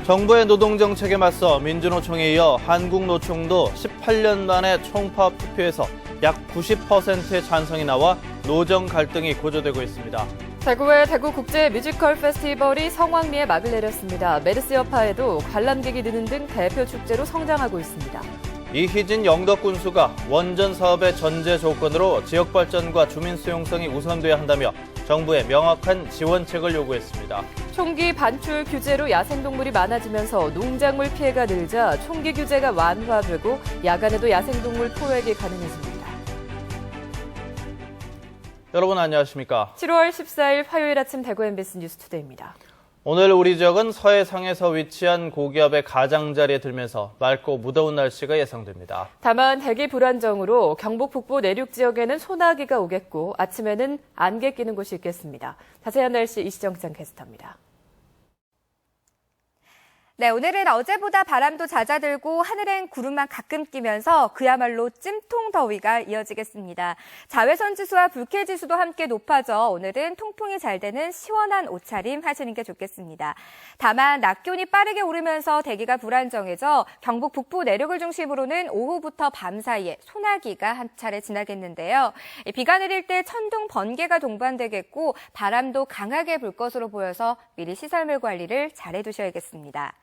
정부의 노동정책에 맞서 민주노총에 이어 한국노총도 18년 만에 총파업 투표에서 약 90%의 찬성이 나와 노정 갈등이 고조되고 있습니다. 대구의 대구 국제 뮤지컬 페스티벌이 성황리에 막을 내렸습니다. 메르스 여파에도 관람객이 느는 등 대표 축제로 성장하고 있습니다. 이희진 영덕군수가 원전 사업의 전제 조건으로 지역 발전과 주민 수용성이 우선돼야 한다며 정부에 명확한 지원책을 요구했습니다. 총기 반출 규제로 야생동물이 많아지면서 농작물 피해가 늘자 총기 규제가 완화되고 야간에도 야생동물 포획이 가능해집니다. 여러분 안녕하십니까? 7월 14일 화요일 아침 대구 MBC 뉴스투데이입니다. 오늘 우리 지역은 서해상에서 위치한 고기압의 가장자리에 들면서 맑고 무더운 날씨가 예상됩니다. 다만 대기 불안정으로 경북 북부 내륙 지역에는 소나기가 오겠고 아침에는 안개 끼는 곳이 있겠습니다. 자세한 날씨 이시정장 캐스터입니다. 네, 오늘은 어제보다 바람도 잦아들고 하늘엔 구름만 가끔 끼면서 그야말로 찜통 더위가 이어지겠습니다. 자외선 지수와 불쾌 지수도 함께 높아져 오늘은 통풍이 잘 되는 시원한 옷차림 하시는 게 좋겠습니다. 다만 낮 기온이 빠르게 오르면서 대기가 불안정해져 경북 북부 내륙을 중심으로는 오후부터 밤 사이에 소나기가 한 차례 지나겠는데요. 비가 내릴 때 천둥, 번개가 동반되겠고 바람도 강하게 불 것으로 보여서 미리 시설물 관리를 잘 해두셔야겠습니다.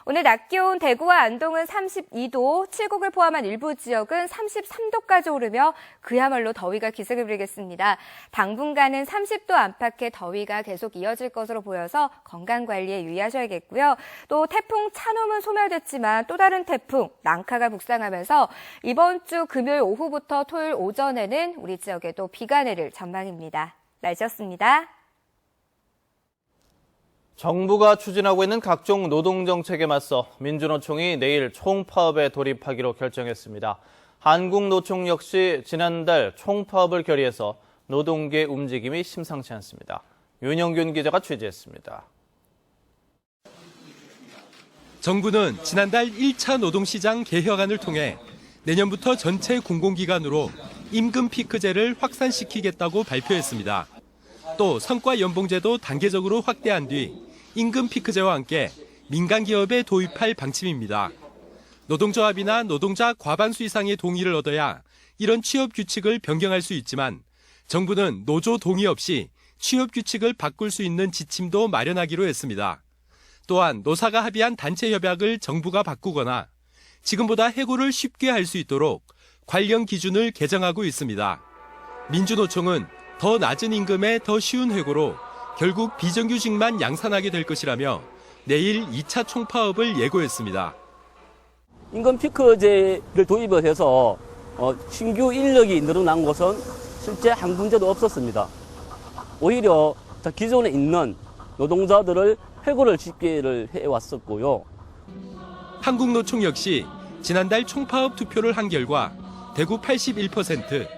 오늘 낮 기온 대구와 안동은 32도, 칠곡을 포함한 일부 지역은 33도까지 오르며 그야말로 더위가 기승을 부리겠습니다. 당분간은 30도 안팎의 더위가 계속 이어질 것으로 보여서 건강관리에 유의하셔야겠고요. 또 태풍 찬홈은 소멸됐지만 또 다른 태풍 랑카가 북상하면서 이번 주 금요일 오후부터 토요일 오전에는 우리 지역에도 비가 내릴 전망입니다. 날씨였습니다. 정부가 추진하고 있는 각종 노동정책에 맞서 민주노총이 내일 총파업에 돌입하기로 결정했습니다. 한국노총 역시 지난달 총파업을 결의해서 노동계의 움직임이 심상치 않습니다. 윤영균 기자가 취재했습니다. 정부는 지난달 1차 노동시장 개혁안을 통해 내년부터 전체 공공기관으로 임금 피크제를 확산시키겠다고 발표했습니다. 또 성과연봉제도 단계적으로 확대한 뒤 임금 피크제와 함께 민간기업에 도입할 방침입니다. 노동조합이나 노동자 과반수 이상의 동의를 얻어야 이런 취업 규칙을 변경할 수 있지만 정부는 노조 동의 없이 취업 규칙을 바꿀 수 있는 지침도 마련하기로 했습니다. 또한 노사가 합의한 단체 협약을 정부가 바꾸거나 지금보다 해고를 쉽게 할 수 있도록 관련 기준을 개정하고 있습니다. 민주노총은 더 낮은 임금에 더 쉬운 해고로 결국 비정규직만 양산하게 될 것이라며 내일 2차 총파업을 예고했습니다. 임금 피크제를 도입을 해서 신규 인력이 늘어난 곳은 실제 한 군데도 없었습니다. 오히려 기존에 있는 노동자들을 해고를 쉽게 해왔었고요. 한국노총 역시 지난달 총파업 투표를 한 결과 대구 81%,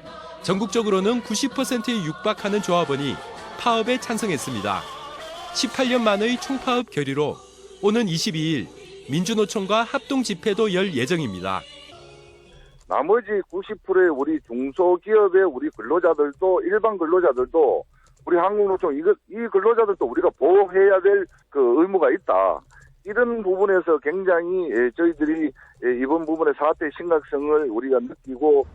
전국적으로는 90%에 육박하는 조합원이 파업에 찬성했습니다. 18년 만의 총파업 결의로 오는 22일 민주노총과 합동 집회도 열 예정입니다. 나머지 90%의 우리 중소기업의 우리 근로자들도 일반 근로자들도 우리 한국노총 이 근로자들도 우리가 보호해야 될 그 의무가 있다. 이런 부분에서 굉장히 저희들이 이번 부분의 사태의 심각성을 우리가 느끼고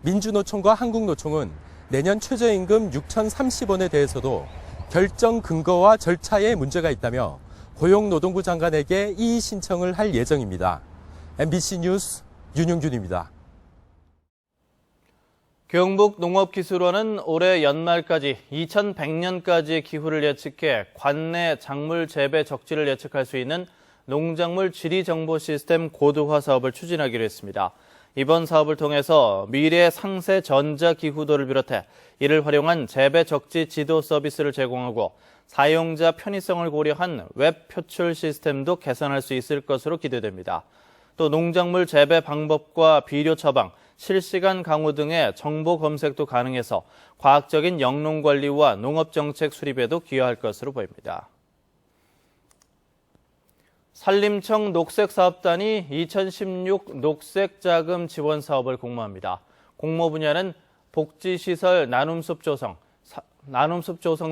민주노총과 한국노총은 내년 최저임금 6,030원에 대해서도 결정 근거와 절차에 문제가 있다며 고용노동부 장관에게 이의 신청을 할 예정입니다. MBC 뉴스 윤용균입니다. 경북 농업기술원은 올해 연말까지 2100년까지의 기후를 예측해 관내 작물 재배 적지를 예측할 수 있는 농작물 지리정보 시스템 고도화 사업을 추진하기로 했습니다. 이번 사업을 통해서 미래 상세 전자기후도를 비롯해 이를 활용한 재배 적지 지도 서비스를 제공하고 사용자 편의성을 고려한 웹 표출 시스템도 개선할 수 있을 것으로 기대됩니다. 또 농작물 재배 방법과 비료 처방, 실시간 강우 등의 정보 검색도 가능해서 과학적인 영농관리와 농업정책 수립에도 기여할 것으로 보입니다. 산림청 녹색사업단이 2016 녹색자금 지원 사업을 공모합니다. 공모 분야는 복지시설 나눔숲 조성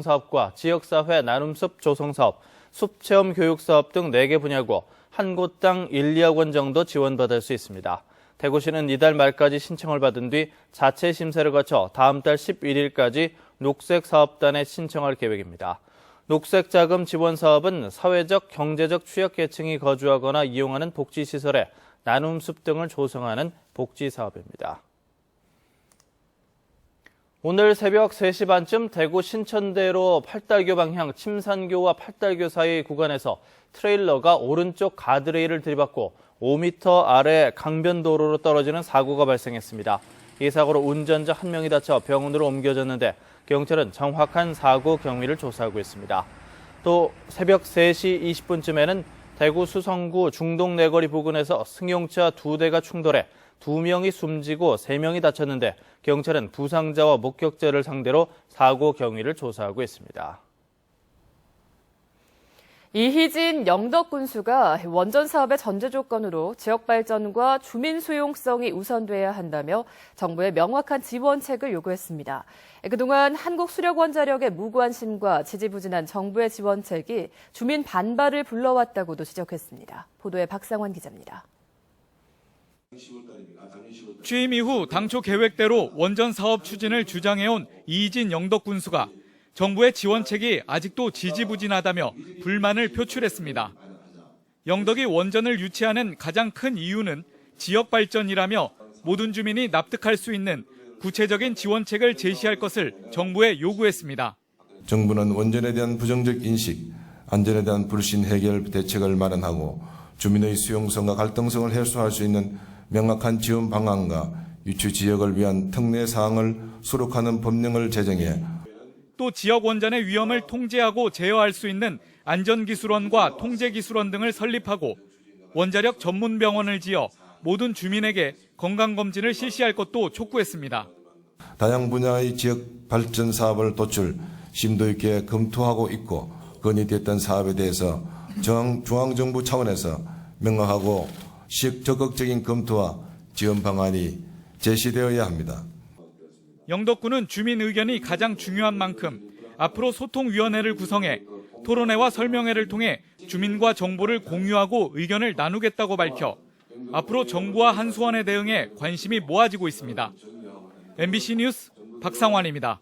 사업과 지역사회 나눔숲 조성 사업, 숲체험 교육 사업 등 4개 분야고 한 곳당 1, 2억 원 정도 지원받을 수 있습니다. 대구시는 이달 말까지 신청을 받은 뒤 자체 심사를 거쳐 다음 달 11일까지 녹색사업단에 신청할 계획입니다. 녹색자금 지원 사업은 사회적, 경제적 취약계층이 거주하거나 이용하는 복지시설에 나눔숲 등을 조성하는 복지사업입니다. 오늘 새벽 3시 반쯤 대구 신천대로 팔달교 방향 침산교와 팔달교 사이 구간에서 트레일러가 오른쪽 가드레일을 들이받고 5m 아래 강변도로로 떨어지는 사고가 발생했습니다. 이 사고로 운전자 1명이 다쳐 병원으로 옮겨졌는데 경찰은 정확한 사고 경위를 조사하고 있습니다. 또 새벽 3시 20분쯤에는 대구 수성구 중동내거리 부근에서 승용차 2대가 충돌해 2명이 숨지고 3명이 다쳤는데 경찰은 부상자와 목격자를 상대로 사고 경위를 조사하고 있습니다. 이희진 영덕 군수가 원전 사업의 전제 조건으로 지역 발전과 주민 수용성이 우선돼야 한다며 정부의 명확한 지원책을 요구했습니다. 그동안 한국수력원자력의 무관심과 지지부진한 정부의 지원책이 주민 반발을 불러왔다고도 지적했습니다. 보도에 박상환 기자입니다. 취임 이후 당초 계획대로 원전 사업 추진을 주장해온 이희진 영덕 군수가 정부의 지원책이 아직도 지지부진하다며 불만을 표출했습니다. 영덕이 원전을 유치하는 가장 큰 이유는 지역 발전이라며 모든 주민이 납득할 수 있는 구체적인 지원책을 제시할 것을 정부에 요구했습니다. 정부는 원전에 대한 부정적 인식, 안전에 대한 불신 해결 대책을 마련하고 주민의 수용성과 갈등성을 해소할 수 있는 명확한 지원 방안과 유치 지역을 위한 특례 사항을 수록하는 법령을 제정해 또 지역 원전의 위험을 통제하고 제어할 수 있는 안전기술원과 통제기술원 등을 설립하고 원자력 전문병원을 지어 모든 주민에게 건강검진을 실시할 것도 촉구했습니다. 다양 분야의 지역 발전 사업을 도출, 심도 있게 검토하고 있고 건의됐던 사업에 대해서 중앙정부 차원에서 명확하고 적극적인 검토와 지원 방안이 제시되어야 합니다. 영덕군은 주민 의견이 가장 중요한 만큼 앞으로 소통위원회를 구성해 토론회와 설명회를 통해 주민과 정보를 공유하고 의견을 나누겠다고 밝혀 앞으로 정부와 한수원에 대응해 관심이 모아지고 있습니다. MBC 뉴스 박상환입니다.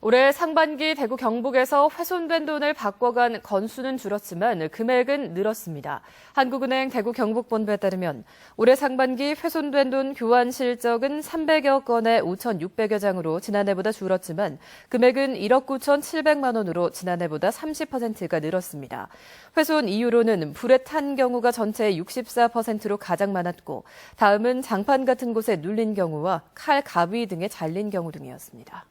올해 상반기 대구 경북에서 훼손된 돈을 바꿔간 건수는 줄었지만 금액은 늘었습니다. 한국은행 대구 경북본부에 따르면 올해 상반기 훼손된 돈 교환 실적은 300여 건에 5,600여 장으로 지난해보다 줄었지만 금액은 1억 9,700만 원으로 지난해보다 30%가 늘었습니다. 훼손 이유로는 불에 탄 경우가 전체의 64%로 가장 많았고 다음은 장판 같은 곳에 눌린 경우와 칼, 가위 등에 잘린 경우 등이었습니다.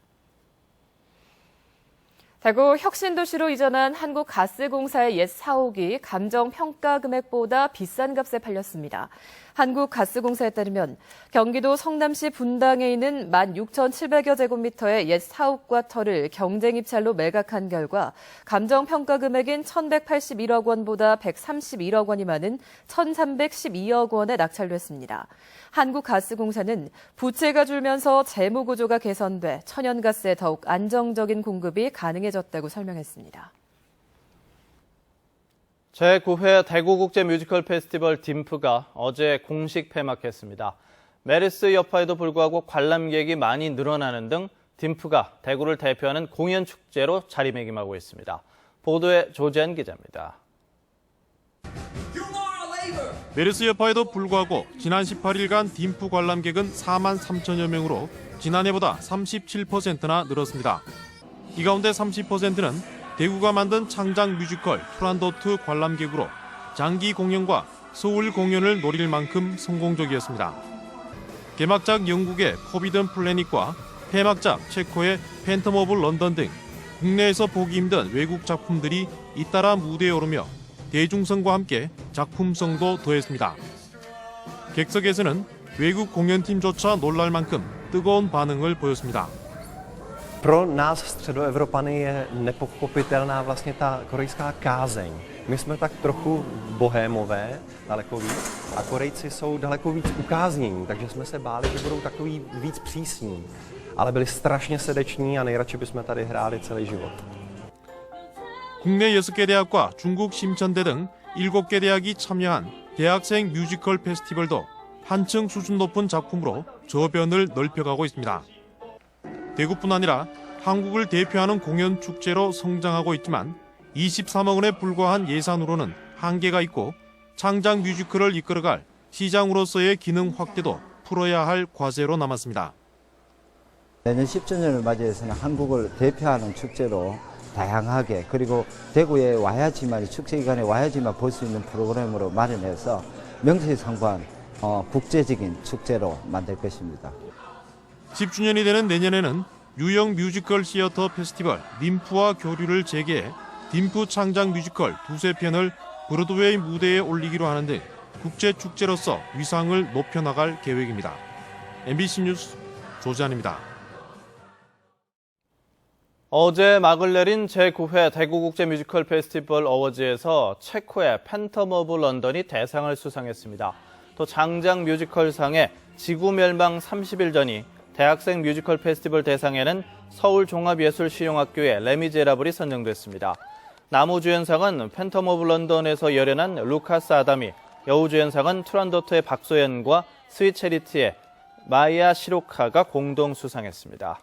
대구 혁신도시로 이전한 한국가스공사의 옛 사옥이 감정평가 금액보다 비싼 값에 팔렸습니다. 한국가스공사에 따르면 경기도 성남시 분당에 있는 16,700여 제곱미터의 옛 사옥과 터를 경쟁 입찰로 매각한 결과 감정평가 금액인 1,181억 원보다 131억 원이 많은 1,312억 원에 낙찰됐습니다. 한국가스공사는 부채가 줄면서 재무구조가 개선돼 천연가스에 더욱 안정적인 공급이 가능해졌다고 설명했습니다. 제9회 대구국제 뮤지컬 페스티벌 딤프가 어제 공식 폐막했습니다. 메르스 여파에도 불구하고 관람객이 많이 늘어나는 등 딤프가 대구를 대표하는 공연 축제로 자리매김하고 있습니다. 보도에 조재한 기자입니다. 메르스 여파에도 불구하고 지난 18일간 딤프 관람객은 4만 3천여 명으로 지난해보다 37%나 늘었습니다. 이 가운데 30%는 대구가 만든 창작 뮤지컬 투란도트 관람객으로 장기 공연과 소울 공연을 노릴 만큼 성공적이었습니다. 개막작 영국의 포비든 플래닛과 폐막작 체코의 팬텀 오브 런던 등 국내에서 보기 힘든 외국 작품들이 잇따라 무대에 오르며 대중성과 함께 작품성도 더했습니다. 객석에서는 외국 공연팀조차 놀랄 만큼 뜨거운 반응을 보였습니다. Pro nás středoevropany je nepochopitelná vlastně ta korejská kázeň. My jsme tak trochu bohémové, daleko víc, a Korejci jsou daleko víc ukáznění, takže jsme se báli, že budou takový víc přísní. Ale byli strašně srdeční a nejradši bychom tady hráli celý život. 국내 6개 대학과 중국 심천대 등 7개 대학이 참여한 대학생 뮤지컬 페스티벌도 한층 수준 높은 작품으로 저변을 넓혀가고 있습니다. 대구뿐 아니라 한국을 대표하는 공연 축제로 성장하고 있지만 23억 원에 불과한 예산으로는 한계가 있고 창작 뮤지컬을 이끌어갈 시장으로서의 기능 확대도 풀어야 할 과제로 남았습니다. 내년 10주년을 맞이해서는 한국을 대표하는 축제로 다양하게 그리고 대구에 와야지만 축제 기간에 와야지만 볼 수 있는 프로그램으로 마련해서 명실이 상부한 국제적인 축제로 만들 것입니다. 10주년이 되는 내년에는 유형 뮤지컬 시어터 페스티벌 딤프와 교류를 재개해 딤프 창작 뮤지컬 두세 편을 브로드웨이 무대에 올리기로 하는 등 국제 축제로서 위상을 높여나갈 계획입니다. MBC 뉴스 조지환입니다. 어제 막을 내린 제9회 대구국제 뮤지컬 페스티벌 어워즈에서 체코의 팬텀 오브 런던이 대상을 수상했습니다. 또 장작 뮤지컬상의 지구멸망 30일 전이 대학생 뮤지컬 페스티벌 대상에는 서울종합예술실용학교의 레미제라블이 선정됐습니다. 남우주연상은 팬텀 오브 런던에서 열연한 루카스 아담이, 여우주연상은 투란도트의 박소연과 스윗 체리티의 마이아 시로카가 공동 수상했습니다.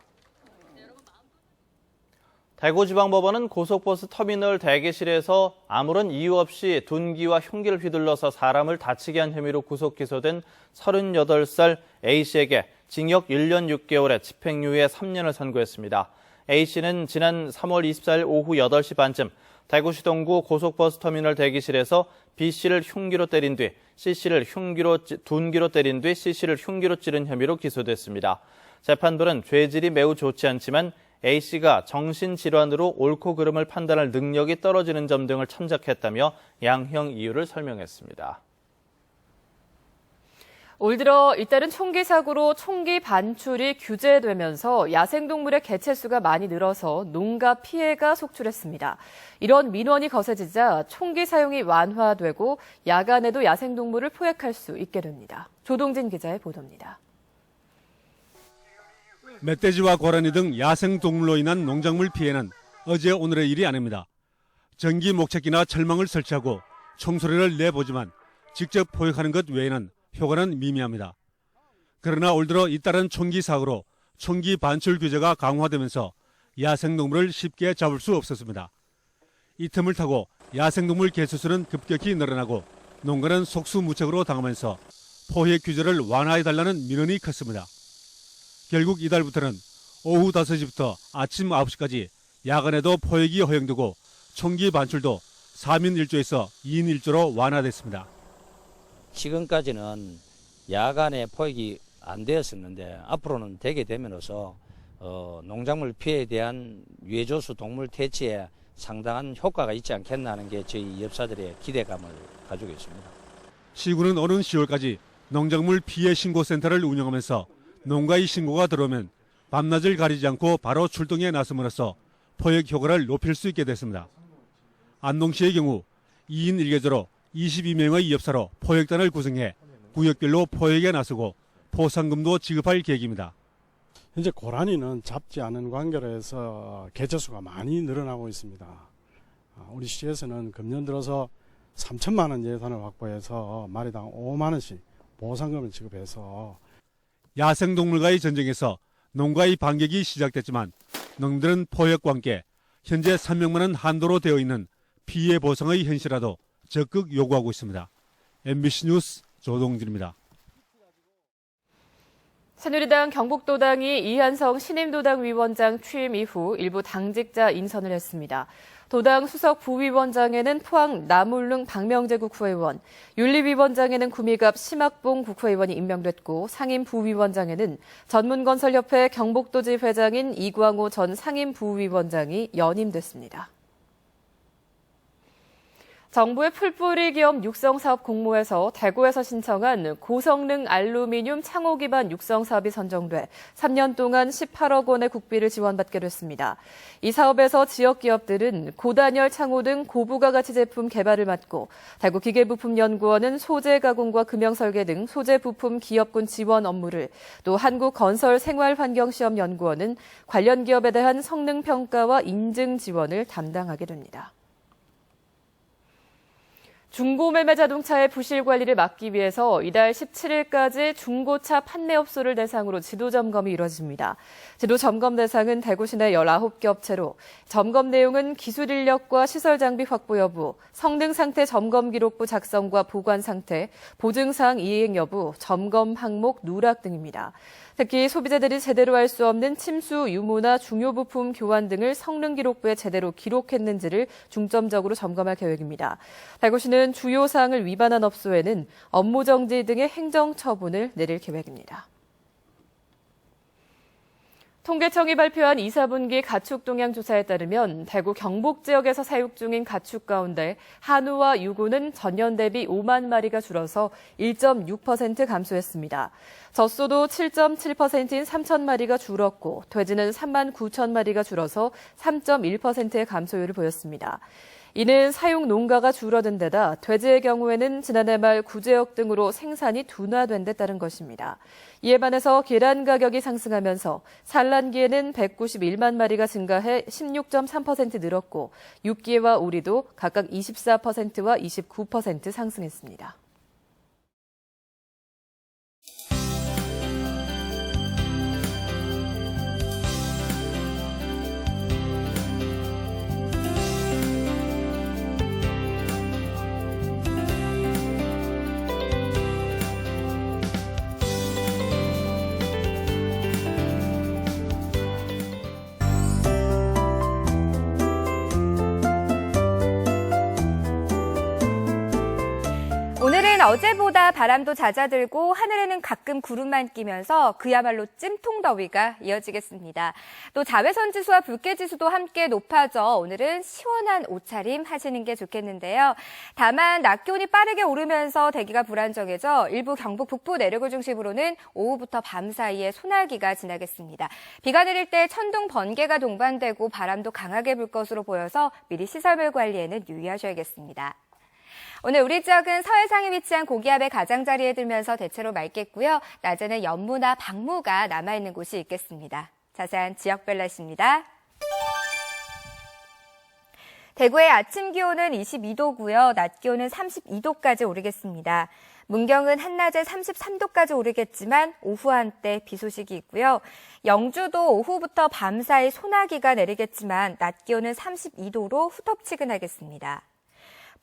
대구지방법원은 고속버스 터미널 대기실에서 아무런 이유 없이 둔기와 흉기를 휘둘러서 사람을 다치게 한 혐의로 구속 기소된 38살 A씨에게 징역 1년 6개월에 집행유예 3년을 선고했습니다. A씨는 지난 3월 24일 오후 8시 반쯤 대구시 동구 고속버스 터미널 대기실에서 B씨를 흉기로 때린 뒤 C씨를 둔기로 때린 뒤 C씨를 흉기로 찌른 혐의로 기소됐습니다. 재판부는 죄질이 매우 좋지 않지만 A씨가 정신질환으로 옳고 그름을 판단할 능력이 떨어지는 점 등을 참작했다며 양형 이유를 설명했습니다. 올 들어 잇따른 총기 사고로 총기 반출이 규제되면서 야생동물의 개체수가 많이 늘어서 농가 피해가 속출했습니다. 이런 민원이 거세지자 총기 사용이 완화되고 야간에도 야생동물을 포획할 수 있게 됩니다. 조동진 기자의 보도입니다. 멧돼지와 고라니 등 야생동물로 인한 농작물 피해는 어제 오늘의 일이 아닙니다. 전기 목책기나 철망을 설치하고 총소리를 내보지만 직접 포획하는 것 외에는 효과는 미미합니다. 그러나 올 들어 잇따른 총기 사고로 총기 반출 규제가 강화되면서 야생동물을 쉽게 잡을 수 없었습니다. 이 틈을 타고 야생동물 개체수는 급격히 늘어나고 농가는 속수무책으로 당하면서 포획 규제를 완화해달라는 민원이 컸습니다. 결국 이달부터는 오후 5시부터 아침 9시까지 야간에도 포획이 허용되고 총기 반출도 3인 1조에서 2인 1조로 완화됐습니다. 지금까지는 야간에 포획이 안 되었었는데 앞으로는 되게 되면서 농작물 피해에 대한 유해조수 동물 퇴치에 상당한 효과가 있지 않겠나 하는 게 저희 엽사들의 기대감을 가지고 있습니다. 시군은 오는 10월까지 농작물 피해 신고센터를 운영하면서 농가의 신고가 들어오면 밤낮을 가리지 않고 바로 출동에 나섬으로써 포획 효과를 높일 수 있게 됐습니다. 안동시의 경우 2인 1개조로 22명의 엽사로 포획단을 구성해 구역별로 포획에 나서고 포상금도 지급할 계획입니다. 현재 고라니는 잡지 않은 관계로 해서 개체수가 많이 늘어나고 있습니다. 우리 시에서는 금년 들어서 3천만 원 예산을 확보해서 마리당 5만 원씩 보상금을 지급해서 야생동물과의 전쟁에서 농가의 반격이 시작됐지만 농민들은 포획과 함께 현재 300만 원 한도로 되어 있는 피해 보상의 현실화도 적극 요구하고 있습니다. MBC 뉴스 조동진입니다. 새누리당 경북도당이 이한성 신임도당 위원장 취임 이후 일부 당직자 인선을 했습니다. 도당 수석 부위원장에는 포항 남울릉 박명재 국회의원, 윤리위원장에는 구미갑 심학봉 국회의원이 임명됐고 상임 부위원장에는 전문건설협회 경북도지 회장인 이광호 전 상임 부위원장이 연임됐습니다. 정부의 풀뿌리 기업 육성사업 공모에서 대구에서 신청한 고성능 알루미늄 창호 기반 육성사업이 선정돼 3년 동안 18억 원의 국비를 지원받게 됐습니다. 이 사업에서 지역 기업들은 고단열 창호 등 고부가 가치 제품 개발을 맡고 대구 기계부품연구원은 소재 가공과 금형 설계 등 소재 부품 기업군 지원 업무를, 또 한국건설생활환경시험연구원은 관련 기업에 대한 성능 평가와 인증 지원을 담당하게 됩니다. 중고매매 자동차의 부실 관리를 막기 위해서 이달 17일까지 중고차 판매업소를 대상으로 지도점검이 이뤄집니다. 지도점검 대상은 대구 시내 19개 업체로 점검 내용은 기술 인력과 시설 장비 확보 여부, 성능 상태 점검 기록부 작성과 보관 상태, 보증사항 이행 여부, 점검 항목 누락 등입니다. 특히 소비자들이 제대로 할 수 없는 침수 유무나 중요 부품 교환 등을 성능 기록부에 제대로 기록했는지를 중점적으로 점검할 계획입니다. 대구시는 주요 사항을 위반한 업소에는 업무 정지 등의 행정 처분을 내릴 계획입니다. 통계청이 발표한 2, 4분기 가축 동향 조사에 따르면 대구 경북 지역에서 사육 중인 가축 가운데 한우와 유구는 전년 대비 5만 마리가 줄어서 1.6% 감소했습니다. 젖소도 7.7%인 3천 마리가 줄었고 돼지는 3만 9천 마리가 줄어서 3.1%의 감소율을 보였습니다. 이는 사육 농가가 줄어든 데다 돼지의 경우에는 지난해 말 구제역 등으로 생산이 둔화된 데 따른 것입니다. 이에 반해서 계란 가격이 상승하면서 산란기에는 191만 마리가 증가해 16.3% 늘었고 육기와 오리도 각각 24%와 29% 상승했습니다. 오늘은 어제보다 바람도 잦아들고 하늘에는 가끔 구름만 끼면서 그야말로 찜통더위가 이어지겠습니다. 또 자외선 지수와 불쾌 지수도 함께 높아져 오늘은 시원한 옷차림 하시는 게 좋겠는데요. 다만 낮 기온이 빠르게 오르면서 대기가 불안정해져 일부 경북 북부 내륙을 중심으로는 오후부터 밤 사이에 소나기가 지나겠습니다. 비가 내릴 때 천둥, 번개가 동반되고 바람도 강하게 불 것으로 보여서 미리 시설물 관리에는 유의하셔야겠습니다. 오늘 우리 지역은 서해상에 위치한 고기압의 가장자리에 들면서 대체로 맑겠고요. 낮에는 연무나 방무가 남아있는 곳이 있겠습니다. 자세한 지역별 날씨입니다. 대구의 아침 기온은 22도고요. 낮 기온은 32도까지 오르겠습니다. 문경은 한낮에 33도까지 오르겠지만 오후 한때 비 소식이 있고요. 영주도 오후부터 밤 사이 소나기가 내리겠지만 낮 기온은 32도로 후텁지근하겠습니다.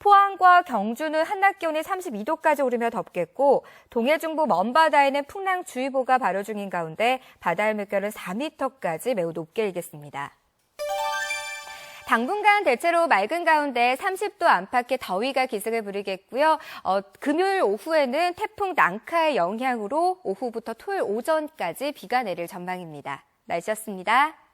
포항과 경주는 한낮 기온이 32도까지 오르며 덥겠고 동해 중부 먼바다에는 풍랑주의보가 발효 중인 가운데 바다의 물결은 4m까지 매우 높게 일겠습니다. 당분간 대체로 맑은 가운데 30도 안팎의 더위가 기승을 부리겠고요. 금요일 오후에는 태풍 난카의 영향으로 오후부터 토요일 오전까지 비가 내릴 전망입니다. 날씨였습니다.